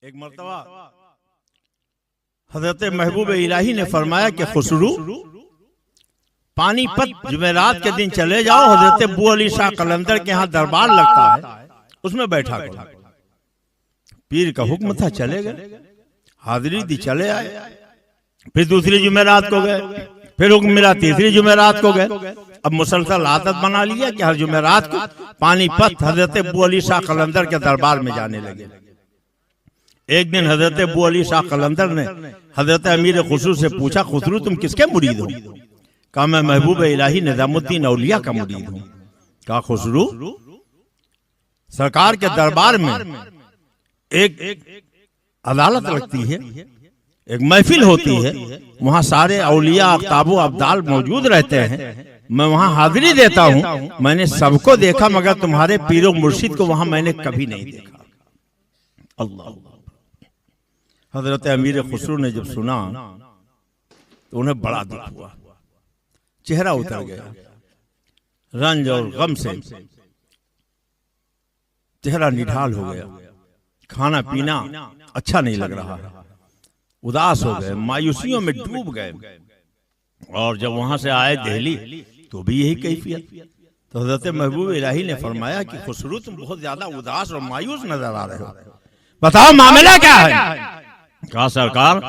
एक मर्तबा हजरत महबूब इलाही ने फरमाया कि खुसरू पानीपत जुमेरात के दिन चले जाओ, हजरत अबू अली शाह कलंदर के यहाँ दरबार लगता है, उसमें बैठा करो। पीर का हुक्म था, चले गए, हाजिरी दी, चले आए। फिर दूसरी जुमेरात को गए, फिर हुक्म मिला तीसरी जुमेरात को गए। अब मुसलसल आदत बना लिया कि हर जुमेरात को पानीपत हजरत अबू अली शाह कलंदर के दरबार में जाने लगे। एक दिन हजरत अबू अली शाह कलंदर ने हजरत अमीर खुसरू से पूछा, खुसरू तुम किसके मुरीद हो? कहा मैं महबूब इलाही निजामुद्दीन औलिया का मुरीद हूँ। कहा खुसरू सरकार के दरबार में एक अदालत लगती है, एक महफिल होती है, वहाँ सारे औलिया अख्ताबो अब्दाल मौजूद रहते हैं, मैं वहाँ हाजिरी देता हूँ। मैंने सबको देखा मगर तुम्हारे पीरो मुर्शिद को वहाँ मैंने कभी नहीं देखा। अल्लाह। हजरत अमीर खुसरू ने जब सुना तो उन्हें बड़ा दुख हुआ, चेहरा उतर गया, रंज और गम से चेहरा निढाल हो गया, खाना पीना अच्छा नहीं लग रहा है, उदास हो गए, मायूसियों में डूब गए। और जब वहां से आए दिल्ली तो भी यही कैफियत। तो हजरत महबूब इलाही ने फरमाया कि खुसरू तुम बहुत ज्यादा उदास और मायूस नजर आ रहे हो, बताओ मामला क्या है? कहा सरकार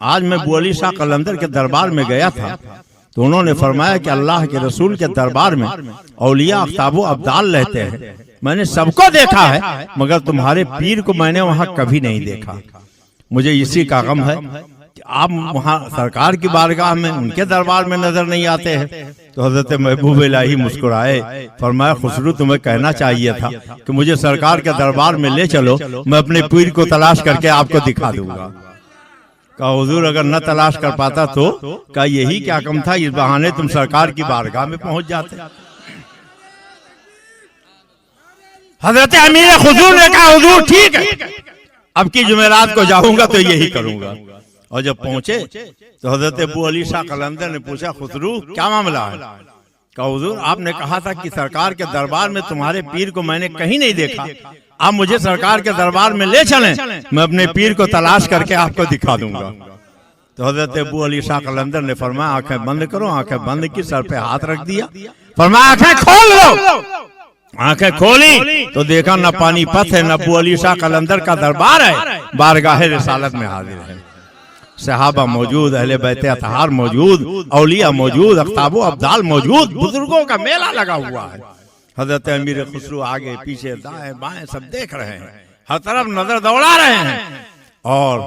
आज मैं अबू अली शाह कलंदर के दरबार में गया था तो उन्होंने फरमाया कि अल्लाह के रसूल के दरबार में औलिया अख्ताबो अब्दाल रहते हैं, मैंने सबको देखा है मगर तुम्हारे पीर को मैंने वहां कभी नहीं देखा। मुझे इसी का गम है कि आप वहां सरकार की बारगाह में उनके दरबार में नजर नहीं आते हैं। तो हजरत महबूब इलाही मुस्कुराए, फरमाया खुसरू तुम्हें कहना चाहिए था कि मुझे सरकार के दरबार में ले चलो, मैं अपने पीर को तलाश करके आपको दिखा दूंगा। कहा हुजूर अगर न तलाश कर पाता तो? कहा यही क्या कम था, इस बहाने तुम सरकार की बारगाह में पहुंच जाते। हजरत अमीर खुसरू ने कहा हुजूर ठीक है, अब की जुमेरात को जाऊंगा तो यही करूंगा। और जब पहुंचे तो हजरत अबू अली शाह कलंदर ने पूछा खुसरू क्या मामला है? कहा हुजूर आपने कहा था कि सरकार के दरबार में तुम्हारे पीर को मैंने कहीं नहीं देखा, आप मुझे सरकार के दरबार में ले चलें, मैं अपने पीर को तलाश करके आपको दिखा दूंगा। तो हजरत अबू अली शाह कलंदर ने फरमाया आंखें बंद करो। आंखें बंद की, सर पे हाथ रख दिया, फरमाया आंखें खोल लो। आंखें खोली तो देखा न पानीपत है, न अबू अली शाह कलंदर का दरबार है, बारगाह रिसालत में हाजिर है, सहाबा मौजूद, अहले बैते अतहार मौजूद, औलिया मौजूद, अख्ताबो अब्दाल मौजूद, बुजुर्गों का मेला लगा हुआ है। हजरत अमीर खुसरू आगे पीछे दाएं बाएं सब देख रहे हैं, हर तरफ नजर दौड़ा रहे हैं और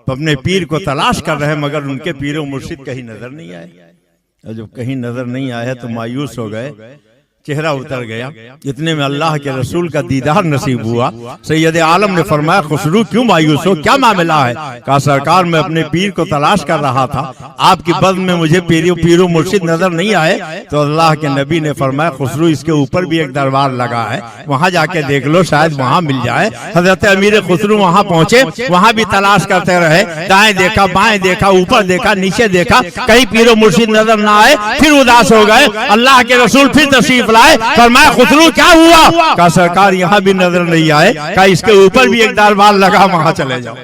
अपने पीर को तलाश कर रहे हैं मगर उनके पीरो मुर्शिद कहीं नजर नहीं आए। और जब कहीं नजर नहीं आया तो मायूस हो गए, चेहरा उतर गया। इतने में अल्लाह के रसूल का दीदार नसीब हुआ। सैयद आलम ने फरमाया खुसरू क्यों मायूस हो, क्या मामला है? कहा सरकार मैं अपने पीर को तलाश कर रहा था, आपकी बज़्म में मुझे पीरो मुर्शिद नजर नहीं आए। तो अल्लाह के नबी ने फरमाया खुसरू इसके ऊपर भी एक दरबार लगा है, वहां जाके देख लो, शायद वहां मिल जाए। हजरत अमीर खुसरू वहां पहुंचे, वहां भी तलाश करते रहे, दाएं देखा बाएं देखा, ऊपर देखा नीचे देखा, कहीं पीरो मुर्शिद नजर ना आए, फिर उदास हो गए। अल्लाह के रसूल फिर तशरीफ लाए, फरमाया खुसरू क्या हुआ? कहा सरकार यहाँ भी नजर नहीं आए। कहा इसके ऊपर भी एक दरबार लगा, वहां चले जाओ।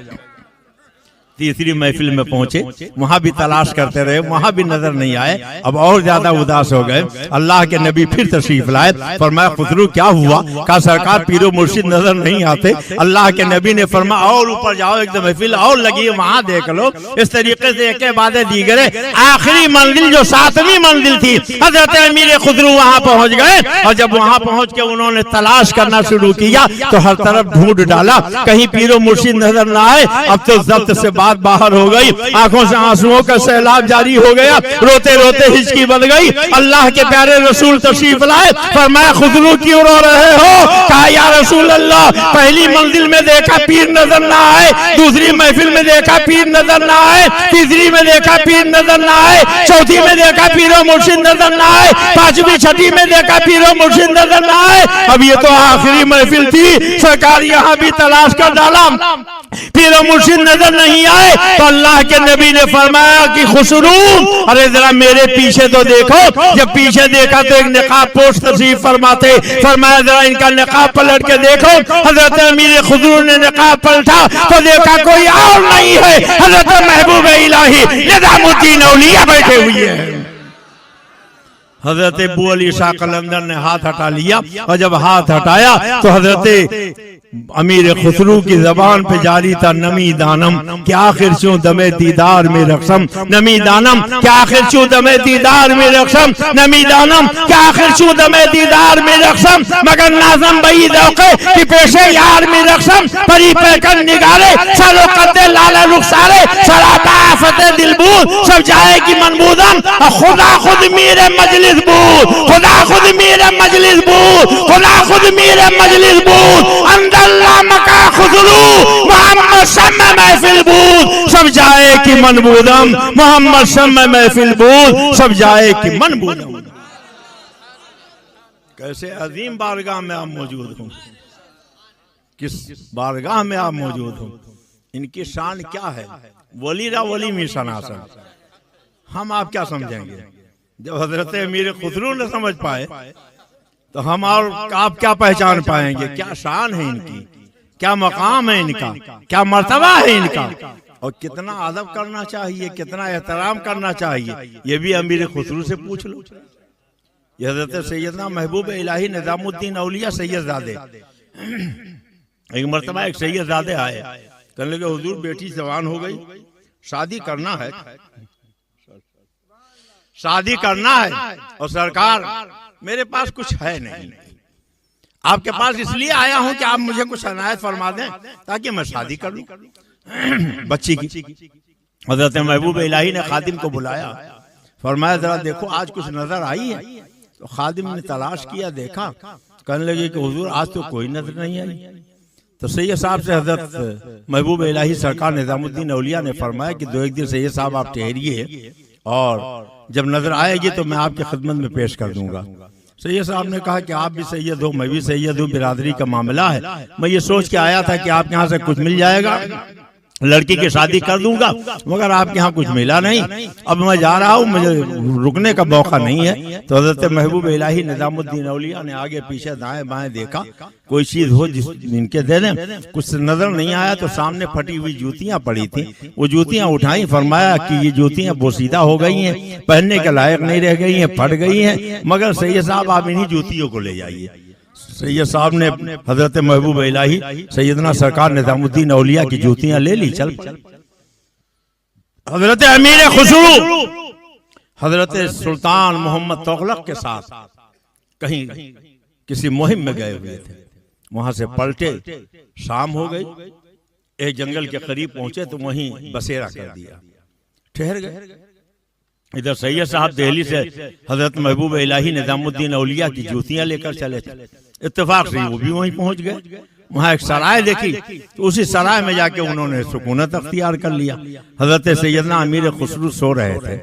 तीसरी महफिल में पहुंचे, वहां भी तलाश करते रहे, वहां भी नजर नहीं आए। अब और ज्यादा उदास हो गए। अल्लाह के नबी फिर तशरीफ लाए, फरमाया खुसरू क्या हुआ? कहा सरकार पीरो मुर्शिद नजर नहीं आते। अल्लाह के नबी ने फरमाया और ऊपर जाओ, एक महफिल और लगी है, वहां देख लो। इस तरीके से एक बाद दीगरे आखिरी मंजिल जो 7वीं मंजिल थी, हजरत अमीर खुसरू वहां पहुंच गए। और जब वहां पहुंच के उन्होंने तलाश करना शुरू किया तो हर तरफ ढूंढ डाला, कहीं पीरो मुर्शिद नजर न आए। अब तो जब्त से बात बाहर हो गई, आंखों से आंसुओं का सैलाब जारी हो गया, रोते रोते हिचकी बन गई। अल्लाह के प्यारे रसूल तशरीफ लाए, फरमाया खुसरू क्यों रो रहे हो? कहा या रसूल अल्लाह पहली मंजिल में देखा पीर नजर ना आए, दूसरी महफिल में देखा पीर नजर ना आए, तीसरी में देखा पीर नजर ना आए, चौथी में देखा पीरो मुर्शिद नजर ना आए, पांचवी छठी में देखा पीरो मुर्शिद नजर ना आए। अब ये तो आखिरी महफिल थी, सरकार यहाँ भी तलाश कर डाला, पीरो मुर्शिद नजर नहीं आए तो अल्लाह के नबी ने फरमाया कि खुसरू, अरे जरा मेरे पीछे तो देखो। जब पीछे देखा तो एक निकाब पोश तशरीफ फरमाते, फरमाया जरा इनका निकाब पलट के देखो। हजरत अमीर खुसरू ने निकाब पलटा तो देखा कोई और नहीं है, हजरत महबूब इलाही निजामुद्दीन औलिया बैठे हुए हैं। हजरत अबू अली शाह कलंदर ने हाथ हटा लिया और जब हाथ हटाया तो हजरत अमीर खुसरू की जबान पे जारी था नमी दानम कि आखिर चूं दमे दीदार में रक्षम, नमी दानम कि आखिर चूं दमे दीदार में रक्षम, नमी दानम कि आखिर चूं दमे दीदार में रक्षम, मगर नाजम बई दौके कि पेशे यार में रक्षम, परी पैकन निगारे चलो कदे लाला रुखसारे सराता फते दिलबूद सब जाएगी मनबूदन, खुदा खुद मेरे मजलिस बूद, खुदा खुद मेरे मजलिस बूद, खुदा खुद मेरे मजलिस बूद, अंदर मका खुसरू मोहम्मद शम्मे महफिल बूद सब जाए कि मनबूदम, मोहम्मद शम्मे महफिल बूद सब जाए कि मनबूदम। कैसे अजीम बारगाह में आप मौजूद हो, किस बारगाह में आप मौजूद हो, इनकी शान क्या है। वलीरा वली में शनासन हम आप क्या समझेंगे। जब हजरत अमीर खुसरू न समझ पाए तो हम और आप क्या पहचान पाएंगे। क्या शान है इनकी, क्या मकाम है इनका, क्या मर्तबा है इनका, और कितना अदब करना चाहिए, कितना एहतराम करना चाहिए, ये भी अमीर खुसरू से पूछ लो। ये हजरत सैयदना महबूब इलाही निजामुद्दीन औलिया सैयदजादे, एक मर्तबा एक सैयदजादे आए, कहने लगे हुजूर बेटी जवान हो गई, शादी करना है, शादी करना है, और सरकार मेरे पास कुछ है नहीं, आपके पास इसलिए आया हूं कि आप मुझे कुछ अनायत फरमा दें ताकि मैं शादी कर लूं बच्ची की। हजरत महबूब इलाही ने खादिम को बुलाया, फरमाया जरा देखो आज कुछ नजर आई है। तो खादिम ने तलाश किया, देखा, कहने लगे कि हुजूर आज तो कोई नजर नहीं आई। तो सैयद साहब से हजरत महबूब इलाही सरकार निजामुद्दीन औलिया ने फरमाया कि दो एक दिन सैयद साहब आप ठहरिए और जब नजर आएगी तो मैं आपकी खिदमत में पेश कर दूंगा। सैयद साहब ने कहा कि आप भी सैयद हो, मैं भी सैयद हूँ, बिरादरी का मामला है, मैं ये सोच के आया था कि आपके यहाँ से कुछ मिल जाएगा, लड़की की शादी कर दूंगा, मगर आपके यहाँ कुछ मिला नहीं। अब मैं जा रहा हूँ, मुझे रुकने का मौका नहीं है। तो हजरत महबूब इलाही निजामुद्दीन औलिया ने आगे पीछे दाएं बाएं देखा, कोई चीज हो जिस इनके दे दें, कुछ नजर नहीं आया। तो सामने फटी हुई जूतियां पड़ी थी, वो जूतियां उठाई, फरमाया कि ये जूतियां बोसीदा हो गई हैं, पहनने के लायक नहीं रह गई हैं, फट गई हैं, मगर सैयद साहब आप इन्हीं जूतियों को ले जाइए। सैयद साहब ने हजरत महबूब इलाही सैयदना सरकार निजामुद्दीन औलिया की जूतियां ले ली, चल। हजरत अमीर खुसरू हजरत सुल्तान मोहम्मद तुगलक के साथ कहीं किसी मुहिम में गए हुए थे, वहां से पलटे, शाम हो गई, एक जंगल के करीब पहुंचे तो वहीं बसेरा कर दिया, ठहर गए। इधर सैयद साहब दिल्ली से हजरत महबूब इलाही निजामुद्दीन औलिया की जूतियां लेकर चले थे, इत्तेफाक से वो भी वहीं पहुंच गए। वहां एक सराय देखी तो उसी सराय में जाके उन्होंने सुकूनत अख्तियार कर लिया। हजरत सैयदना अमीर खुसरू सो रहे थे,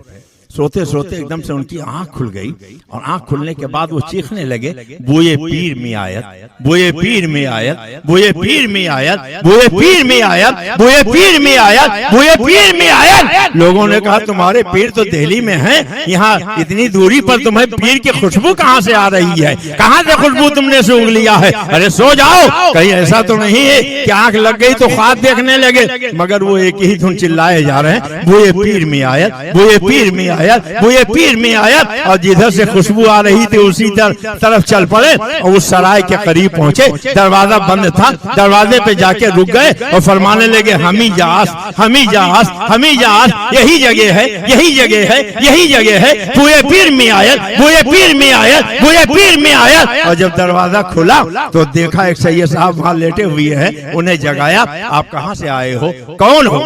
सोते सोते एकदम से उनकी आंख खुल गई और आंख खुलने के बाद वो चीखने लगे, बोए पीर में आयत, बोए पीर में आयत, बोए पीर में आयत, बोए पीर में आयत, बोए पीर में आयत, बोए पीर में आयत। लोगों ने कहा तुम्हारे पीर तो दिल्ली में हैं, यहाँ इतनी दूरी पर तुम्हें पीर की खुशबू कहाँ से आ रही है, कहाँ से खुशबू तुमने सूंघ लिया है, अरे सो जाओ, कहीं ऐसा तो नहीं है कि आंख लग गई तो ख्वाब देखने लगे। मगर वो एक ही धुन चिल्लाए जा रहे हैं, बोए पीर में आयत, बोए पीर में बुए पीर में आया, और जिधर से खुशबू आ रही थी उसी तरफ चल पड़े और उस सराय के करीब पहुंचे। दरवाजा बंद था, दरवाजे पे जाके रुक गए और फरमाने लगे, हमी जहाज, हमी जहाज, हमी जहाज, यही जगह है, यही जगह है, यही जगह है, बुए पीर में आया, बुए पीर में आया, बुए पीर में आया। और जब दरवाजा खुला तो देखा एक सैयद साहब वहां लेटे हुए हैं, उन्हें जगाया, आप कहाँ से आए हो, कौन हो।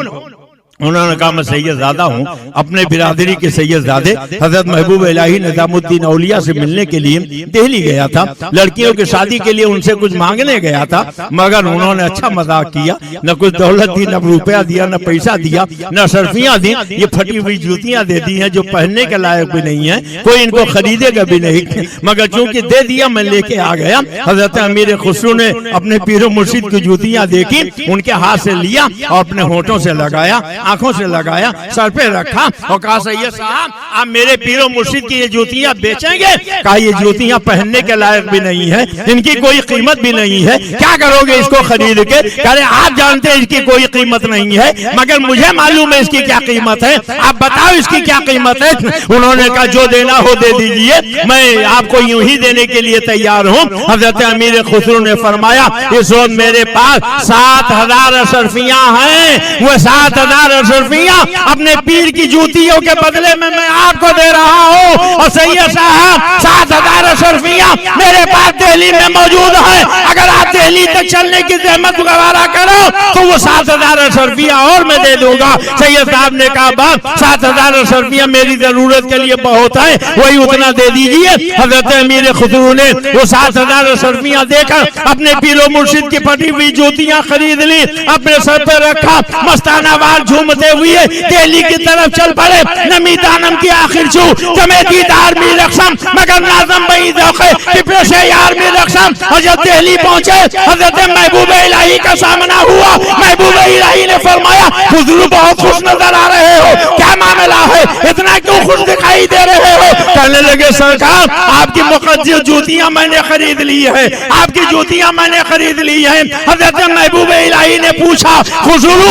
उन्होंने कहा मैं सैयदजादा हूँ, अपने बिरादरी के सैयदजादे हजरत महबूब इलाही निजामुद्दीन औलिया से मिलने के लिए दिल्ली गया था, लड़कियों की शादी के लिए उनसे कुछ मांगने गया था, मगर उन्होंने अच्छा मजाक किया, न कुछ दौलत दी, न रुपया दिया, न पैसा दिया, न शर्फियाँ दी, ये फटी हुई जूतियाँ दे दी हैं जो पहनने के लायक भी नहीं है, कोई इनको खरीदेगा भी नहीं, मगर चूंकि दे दिया मैं लेके आ गया। हजरत अमीर खुसरू ने अपने पीरो मुर्शिद की जूतियाँ देखी, उनके हाथ से लिया और अपने होठों से लगाया, आंखों से लगाया, सर पे रखा और कहा सैयद साहब आप मेरे पीरो मुर्शिद की ये जूतियां बेचेंगे? कहा ये जूतियां पहनने के लायक भी नहीं है, इनकी कोई कीमत भी नहीं है, क्या करोगे इसको खरीद के? कह आप जानते हैं इसकी कोई कीमत नहीं है, मगर मुझे मालूम है इसकी क्या कीमत है, आप बताओ इसकी क्या कीमत है। उन्होंने कहा जो देना हो दे दीजिए, मैं आपको यूं ही देने के लिए तैयार हूँ। हजरत अमीर खुसरू ने फरमाया इस वक्त मेरे पास 7,000 अशरफियां हैं, वो 7,000 अशरफियां अपने पीर की जूतियों के बदले में मैं आपको दे रहा हूँ। और सैयद साहब 7,000 अशरफियां मेरे पास दिल्ली में मौजूद है, अगर आप दिल्ली तक चलने की जहमत गवारा करो तो वो 7,000 अशरफियां और मैं दे दूंगा। सैयद साहब ने कहा बाप 7,000 अशरफियां मेरी जरूरत के लिए बहुत है, वही उतना दे दीजिए। हजरत अमीर खुसरू ने वो 7,000 अशरफियां देकर अपने पीरो मुर्शिद की फटी हुई जूतियां खरीद ली, अपने सर पे रखा, मस्ताना वार झूमते हुए दिल्ली की तरफ चल पड़े। नमी दानम की आखिर छू जमेती दार मी रक्षम मगर नाजम बई दौखे कि पेशे यार मी रक्षम। हजरत दिल्ली पहुंचे, हजरत महबूब इलाही का सामना हुआ। महबूब इलाही ने फरमाया हुजूर बहुत खुश नजर आ रहे हो, क्या मामला है, इतना क्यों खुश दिखाई दे रहे हो? कहने लगे सरकार आपकी मुकद्दस जूतियां मैंने खरीद ली है, आपकी जूतियां मैंने खरीद ली है। हजरत महबूब इलाही ने पूछा हुजूर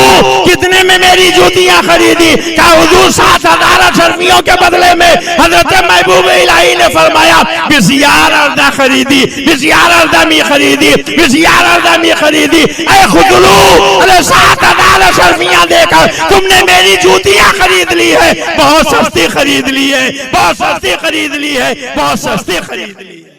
कितने में मेरी जूतियां खरीदी? क्या हुजूर 7,000 अशरफियों के बदले में? हजरत महबूब इलाही ने फरमाया बिसियार अर्दा खरीदी, बिसियार अर्दामी खरीदी, बिसियार अर्दामी खरीदी। ऐ हुजूर अरे 7,000 अशरफियां देकर तुमने मेरी जूतियां खरीद ली है, बहुत सस्ती खरीद ली है, बहुत सस्ती खरीद ली है, बहुत सस्ती खरीद ली है।